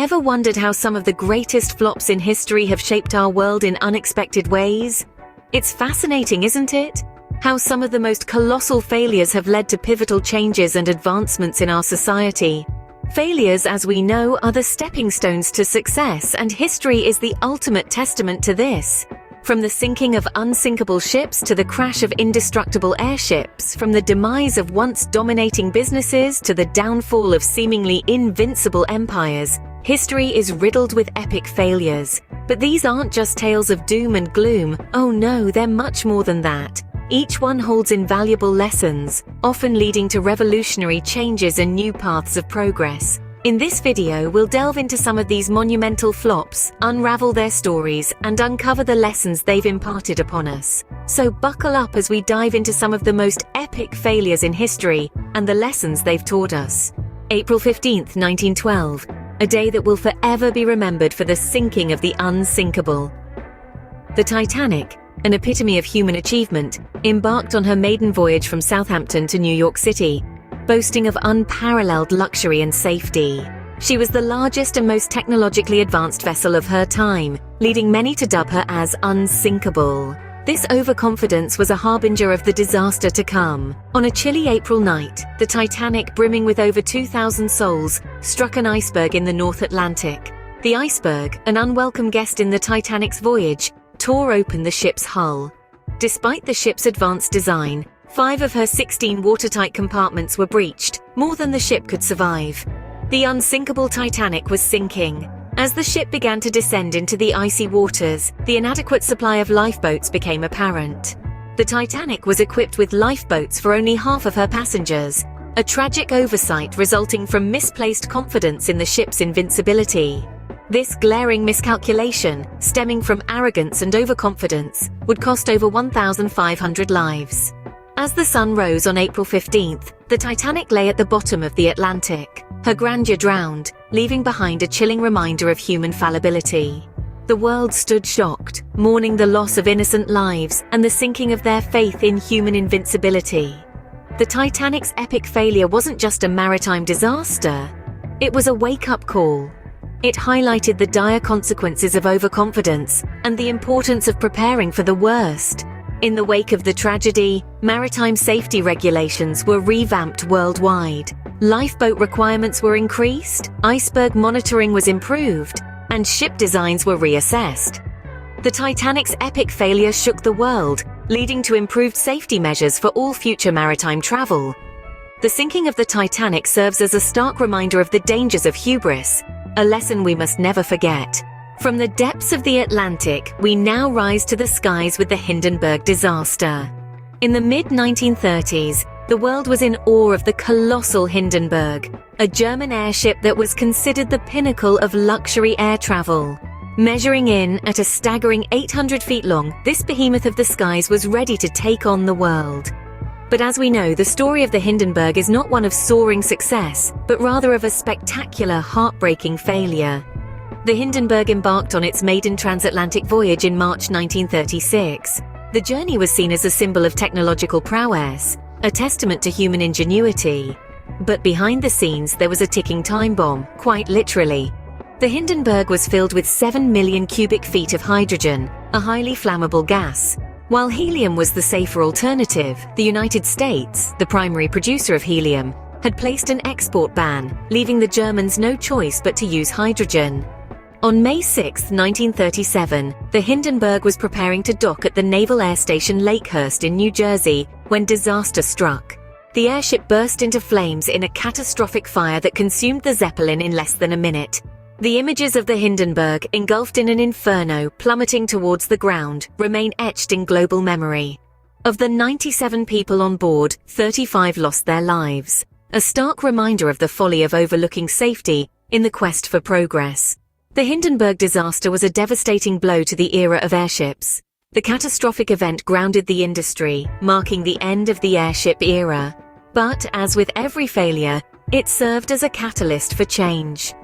Ever wondered how some of the greatest flops in history have shaped our world in unexpected ways? It's fascinating, isn't it? How some of the most colossal failures have led to pivotal changes and advancements in our society. Failures, as we know, are the stepping stones to success, and history is the ultimate testament to this. From the sinking of unsinkable ships to the crash of indestructible airships, from the demise of once dominating businesses to the downfall of seemingly invincible empires, history is riddled with epic failures. But these aren't just tales of doom and gloom. Oh no, they're much more than that. Each one holds invaluable lessons, often leading to revolutionary changes and new paths of progress. In this video, we'll delve into some of these monumental flops, unravel their stories, and uncover the lessons they've imparted upon us. So buckle up as we dive into some of the most epic failures in history and the lessons they've taught us. April 15th, 1912, a day that will forever be remembered for the sinking of the unsinkable. The Titanic, an epitome of human achievement, embarked on her maiden voyage from Southampton to New York City, boasting of unparalleled luxury and safety. She was the largest and most technologically advanced vessel of her time, leading many to dub her as unsinkable. This overconfidence was a harbinger of the disaster to come. On a chilly April night, the Titanic, brimming with over 2,000 souls, struck an iceberg in the North Atlantic. The iceberg, an unwelcome guest in the Titanic's voyage, tore open the ship's hull. Despite the ship's advanced design, 5 of her 16 watertight compartments were breached, more than the ship could survive. The unsinkable Titanic was sinking. As the ship began to descend into the icy waters, the inadequate supply of lifeboats became apparent. The Titanic was equipped with lifeboats for only half of her passengers, a tragic oversight resulting from misplaced confidence in the ship's invincibility. This glaring miscalculation, stemming from arrogance and overconfidence, would cost over 1,500 lives. As the sun rose on April 15th, the Titanic lay at the bottom of the Atlantic, her grandeur drowned, leaving behind a chilling reminder of human fallibility. The world stood shocked, mourning the loss of innocent lives and the sinking of their faith in human invincibility. The Titanic's epic failure wasn't just a maritime disaster, it was a wake-up call. It highlighted the dire consequences of overconfidence and the importance of preparing for the worst. In the wake of the tragedy, maritime safety regulations were revamped worldwide. Lifeboat requirements were increased, iceberg monitoring was improved, and ship designs were reassessed. The Titanic's epic failure shook the world, leading to improved safety measures for all future maritime travel. The sinking of the Titanic serves as a stark reminder of the dangers of hubris, a lesson we must never forget. From the depths of the Atlantic, we now rise to the skies with the Hindenburg disaster. In the mid-1930s, the world was in awe of the colossal Hindenburg, a German airship that was considered the pinnacle of luxury air travel. Measuring in at a staggering 800 feet long, this behemoth of the skies was ready to take on the world. But as we know, the story of the Hindenburg is not one of soaring success, but rather of a spectacular, heartbreaking failure. The Hindenburg embarked on its maiden transatlantic voyage in March 1936. The journey was seen as a symbol of technological prowess, a testament to human ingenuity. But behind the scenes, there was a ticking time bomb, quite literally. The Hindenburg was filled with 7 million cubic feet of hydrogen, a highly flammable gas. While helium was the safer alternative, the United States, the primary producer of helium, had placed an export ban, leaving the Germans no choice but to use hydrogen. On May 6, 1937, the Hindenburg was preparing to dock at the Naval Air Station Lakehurst in New Jersey when disaster struck. The airship burst into flames in a catastrophic fire that consumed the Zeppelin in less than a minute. The images of the Hindenburg, engulfed in an inferno, plummeting towards the ground, remain etched in global memory. Of the 97 people on board, 35 lost their lives, a stark reminder of the folly of overlooking safety in the quest for progress. The Hindenburg disaster was a devastating blow to the era of airships. The catastrophic event grounded the industry, marking the end of the airship era. But, as with every failure, it served as a catalyst for change.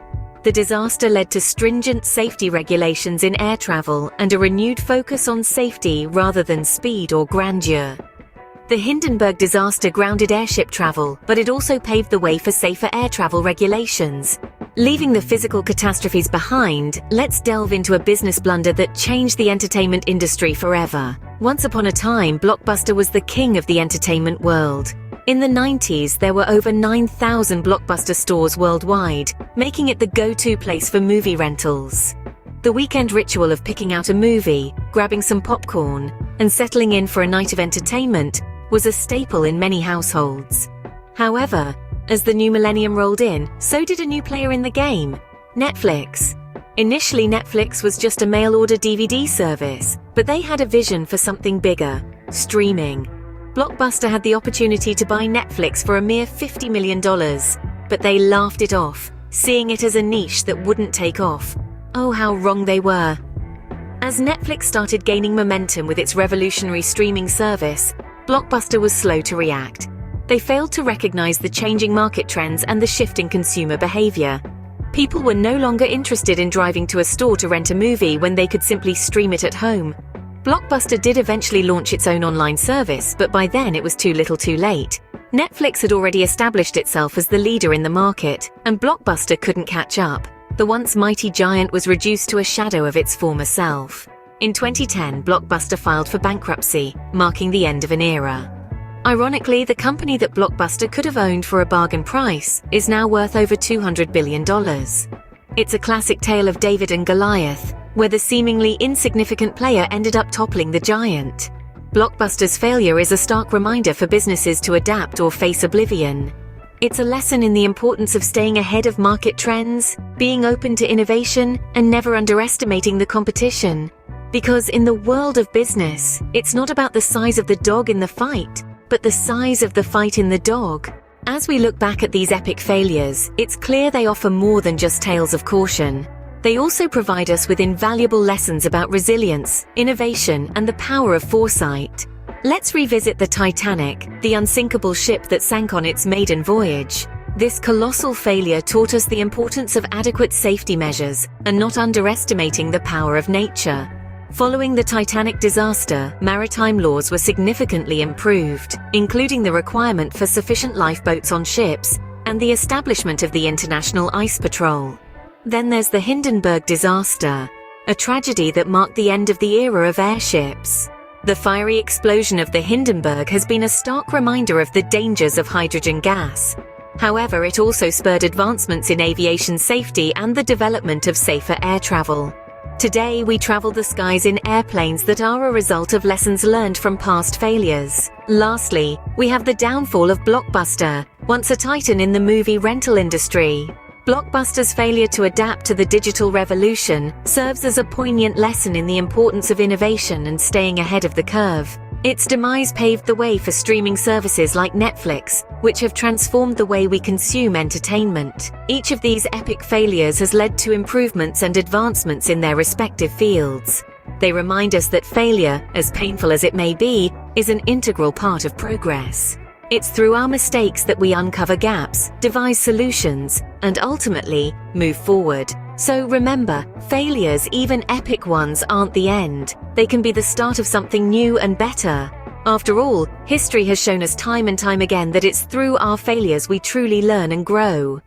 The disaster led to stringent safety regulations in air travel and a renewed focus on safety rather than speed or grandeur. The Hindenburg disaster grounded airship travel, but it also paved the way for safer air travel regulations. Leaving the physical catastrophes behind, let's delve into a business blunder that changed the entertainment industry forever. Once upon a time, Blockbuster was the king of the entertainment world. In the 90s, there were over 9,000 Blockbuster stores worldwide, making it the go-to place for movie rentals. The weekend ritual of picking out a movie, grabbing some popcorn, and settling in for a night of entertainment was a staple in many households. However, as the new millennium rolled in, so did a new player in the game: Netflix. Initially, Netflix was just a mail-order DVD service, but they had a vision for something bigger: streaming. Blockbuster had the opportunity to buy Netflix for a mere $50 million, but they laughed it off, seeing it as a niche that wouldn't take off. Oh, how wrong they were. As Netflix started gaining momentum with its revolutionary streaming service, Blockbuster was slow to react. They failed to recognize the changing market trends and the shifting consumer behavior. People were no longer interested in driving to a store to rent a movie when they could simply stream it at home. Blockbuster did eventually launch its own online service, but by then it was too little too late. Netflix had already established itself as the leader in the market, and Blockbuster couldn't catch up. The once mighty giant was reduced to a shadow of its former self. In 2010, Blockbuster filed for bankruptcy, marking the end of an era. Ironically, the company that Blockbuster could have owned for a bargain price is now worth over $200 billion. It's a classic tale of David and Goliath, where the seemingly insignificant player ended up toppling the giant. Blockbuster's failure is a stark reminder for businesses to adapt or face oblivion. It's a lesson in the importance of staying ahead of market trends, being open to innovation, and never underestimating the competition. Because in the world of business, it's not about the size of the dog in the fight, but the size of the fight in the dog. As we look back at these epic failures, it's clear they offer more than just tales of caution. They also provide us with invaluable lessons about resilience, innovation, and the power of foresight. Let's revisit the Titanic, the unsinkable ship that sank on its maiden voyage. This colossal failure taught us the importance of adequate safety measures and not underestimating the power of nature. Following the Titanic disaster, maritime laws were significantly improved, including the requirement for sufficient lifeboats on ships and the establishment of the International Ice Patrol. Then there's the Hindenburg disaster, a tragedy that marked the end of the era of airships. The fiery explosion of the Hindenburg has been a stark reminder of the dangers of hydrogen gas. However, it also spurred advancements in aviation safety and the development of safer air travel. Today, we travel the skies in airplanes that are a result of lessons learned from past failures. Lastly, we have the downfall of Blockbuster, once a titan in the movie rental industry. Blockbuster's failure to adapt to the digital revolution serves as a poignant lesson in the importance of innovation and staying ahead of the curve. Its demise paved the way for streaming services like Netflix, which have transformed the way we consume entertainment. Each of these epic failures has led to improvements and advancements in their respective fields. They remind us that failure, as painful as it may be, is an integral part of progress. It's through our mistakes that we uncover gaps, devise solutions, and ultimately move forward. So remember, failures, even epic ones, aren't the end. They can be the start of something new and better. After all, history has shown us time and time again that it's through our failures we truly learn and grow.